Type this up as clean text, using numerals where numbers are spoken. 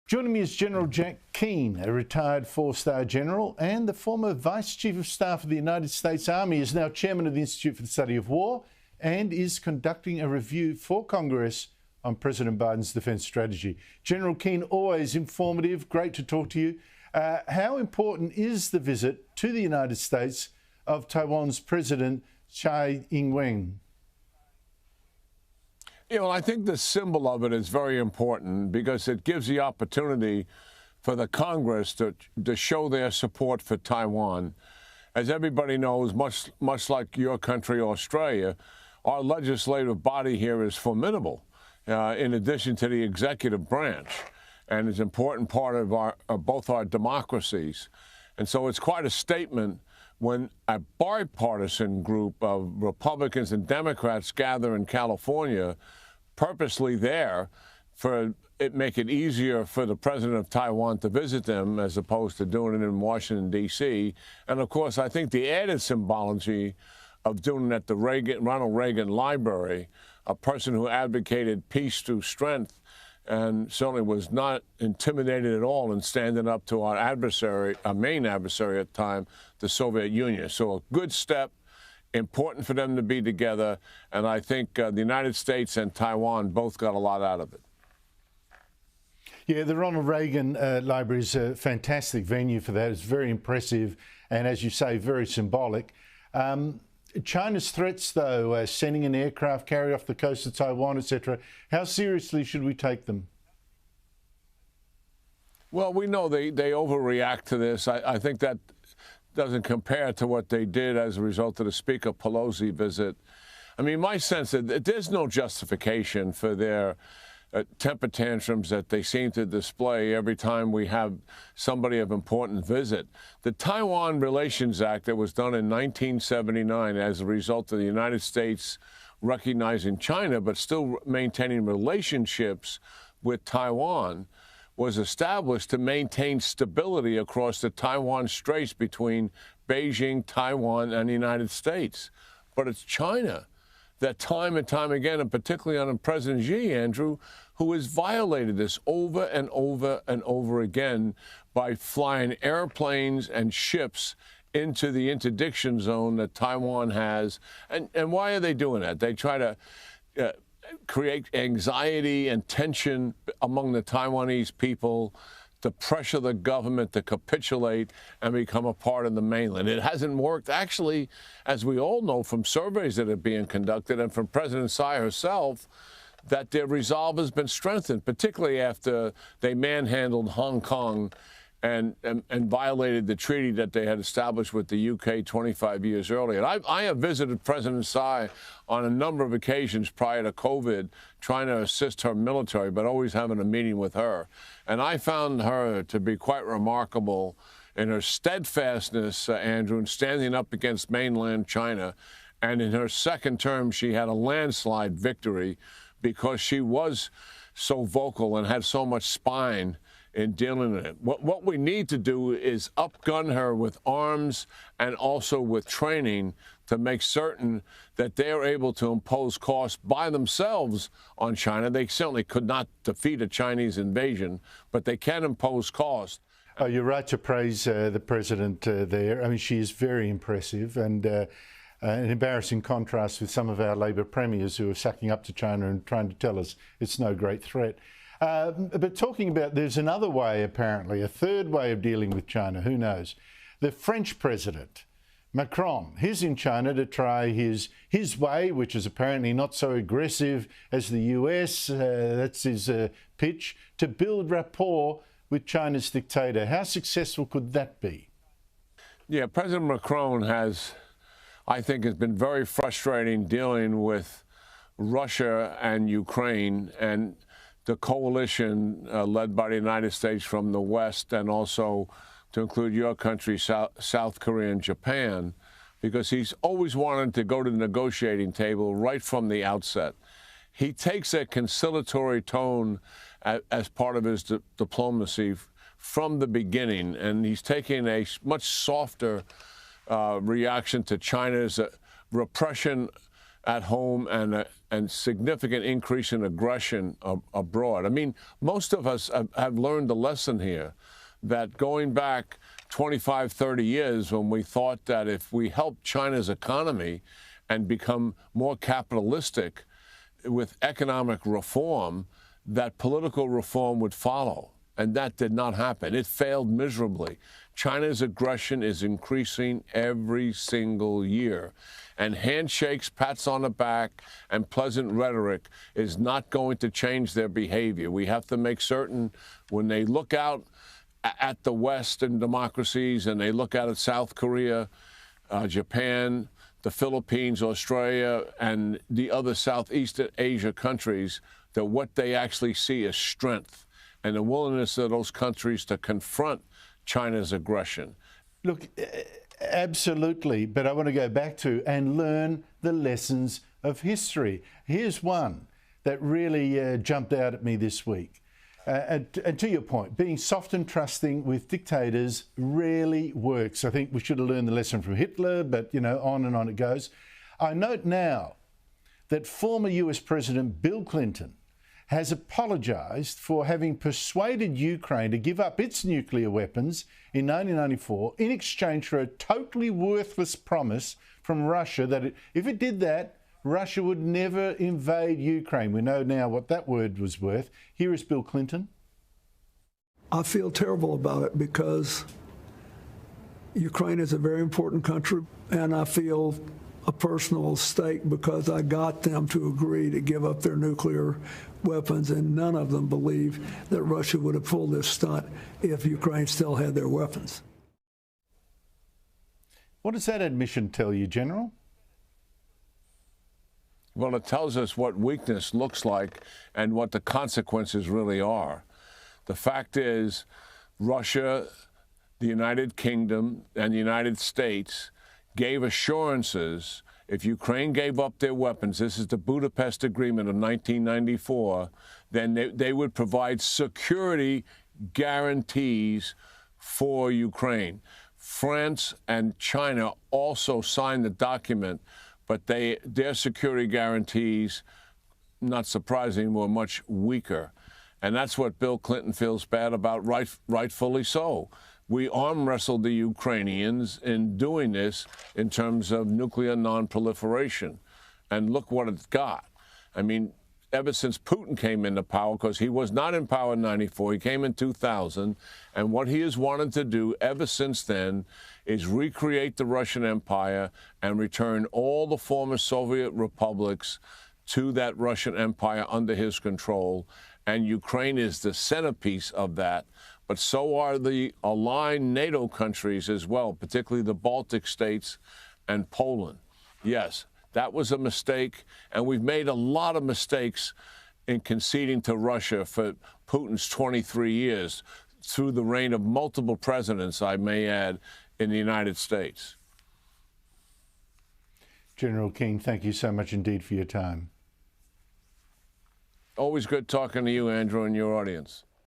Joining me is General Jack Keane, a retired four-star general and the former Vice Chief of Staff of the United States Army. He is now Chairman of the Institute for the Study of War and is conducting a review for Congress on President Biden's defence strategy. General Keane, always informative, great to talk to you. How important is the visit to the United States of Taiwan's President Tsai? You know, I think the symbol of it is very important because it gives the opportunity for the Congress to show their support for Taiwan. As everybody knows, much like your country, Australia, our legislative body here is formidable, in addition to the executive branch, and is an important part of both our democracies. And so it's quite a statement when a bipartisan group of Republicans and Democrats gather in California, purposely there for make it easier for the president of Taiwan to visit them as opposed to doing it in Washington, D.C. And, of course, I think the added symbology of doing it at the Ronald Reagan Library, a person who advocated peace through strength and certainly was not intimidated at all in standing up to our adversary, our main adversary at the time, the Soviet Union. So a good step, important for them to be together, and I think the United States and Taiwan both got a lot out of it. Yeah, the Ronald Reagan Library is a fantastic venue for that. It's very impressive and, as you say, very symbolic. China's threats, though, sending an aircraft carrier off the coast of Taiwan, etc., how seriously should we take them? Well, we know they overreact to this. I think that doesn't compare to what they did as a result of the Speaker Pelosi visit. I mean, my sense is that there's no justification for their temper tantrums that they seem to display every time we have somebody of important visit. The Taiwan Relations Act that was done in 1979 as a result of the United States recognizing China but still maintaining relationships with Taiwan was established to maintain stability across the Taiwan Straits between Beijing, Taiwan, and the United States. But it's China that time and time again, and particularly under President Xi, Andrew, who has violated this over and over and over again by flying airplanes and ships into the interdiction zone that Taiwan has. And why are they doing that? They try to create anxiety and tension among the Taiwanese people, to pressure the government to capitulate and become a part of the mainland. It hasn't worked. Actually, as we all know from surveys that are being conducted and from President Tsai herself, that their resolve has been strengthened, particularly after they manhandled Hong Kong and violated the treaty that they had established with the UK 25 years earlier. And I have visited President Tsai on a number of occasions prior to COVID, trying to assist her military, but always having a meeting with her. And I found her to be quite remarkable in her steadfastness, Andrew, in standing up against mainland China. And in her second term, she had a landslide victory because she was so vocal and had so much spine in dealing with it. What we need to do is upgun her with arms and also with training to make certain that they're able to impose costs by themselves on China. They certainly could not defeat a Chinese invasion, but they can impose costs. Oh, you're right to praise the president there. I mean, she is very impressive and an embarrassing contrast with some of our Labor premiers who are sucking up to China and trying to tell us it's no great threat. But talking about, there's another way, apparently, a third way of dealing with China, who knows? The French president, Macron, he's in China to try his way, which is apparently not so aggressive as the US, that's his pitch, to build rapport with China's dictator. How successful could that be? Yeah, President Macron I think, has been very frustrating dealing with Russia and Ukraine and the coalition led by the United States from the West, and also to include your country, South Korea and Japan, because he's always wanted to go to the negotiating table right from the outset. He takes a conciliatory tone as part of his diplomacy from the beginning, and he's taking a much softer reaction to China's repression at home and significant increase in aggression abroad. I mean, most of us have learned the lesson here that going back 25, 30 years when we thought that if we helped China's economy and become more capitalistic with economic reform, that political reform would follow. And that did not happen. It failed miserably. China's aggression is increasing every single year. And handshakes, pats on the back, and pleasant rhetoric is not going to change their behavior. We have to make certain when they look out at the Western democracies and they look out at South Korea, Japan, the Philippines, Australia, and the other Southeast Asia countries, that what they actually see is strength and the willingness of those countries to confront China's aggression. Look, absolutely, but I want to go back to and learn the lessons of history. Here's one that really jumped out at me this week. And to your point, being soft and trusting with dictators rarely works. I think we should have learned the lesson from Hitler, but, you know, on and on it goes. I note now that former US President Bill Clinton has apologised for having persuaded Ukraine to give up its nuclear weapons in 1994 in exchange for a totally worthless promise from Russia that if it did that, Russia would never invade Ukraine. We know now what that word was worth. Here is Bill Clinton. I feel terrible about it because Ukraine is a very important country, and I feel a personal stake because I got them to agree to give up their nuclear weapons, and none of them believe that Russia would have pulled this stunt if Ukraine still had their weapons. What does that admission tell you, General? Well, it tells us what weakness looks like and what the consequences really are. The fact is, Russia, the United Kingdom, and the United States gave assurances if Ukraine gave up their weapons, this is the Budapest Agreement of 1994, then they would provide security guarantees for Ukraine. France and China also signed the document, but their security guarantees, not surprising, were much weaker. And that's what Bill Clinton feels bad about, rightfully so. We arm wrestled the Ukrainians in doing this in terms of nuclear non-proliferation. And look what it's got. I mean, ever since Putin came into power, because he was not in power in 94, he came in 2000, and what he has wanted to do ever since then is recreate the Russian Empire and return all the former Soviet republics to that Russian Empire under his control. And Ukraine is the centerpiece of that. But so are the aligned NATO countries as well, particularly the Baltic states and Poland. Yes, that was a mistake, and we've made a lot of mistakes in conceding to Russia for Putin's 23 years through the reign of multiple presidents, I may add, in the United States. General Keane, thank you so much indeed for your time. Always good talking to you, Andrew, and your audience.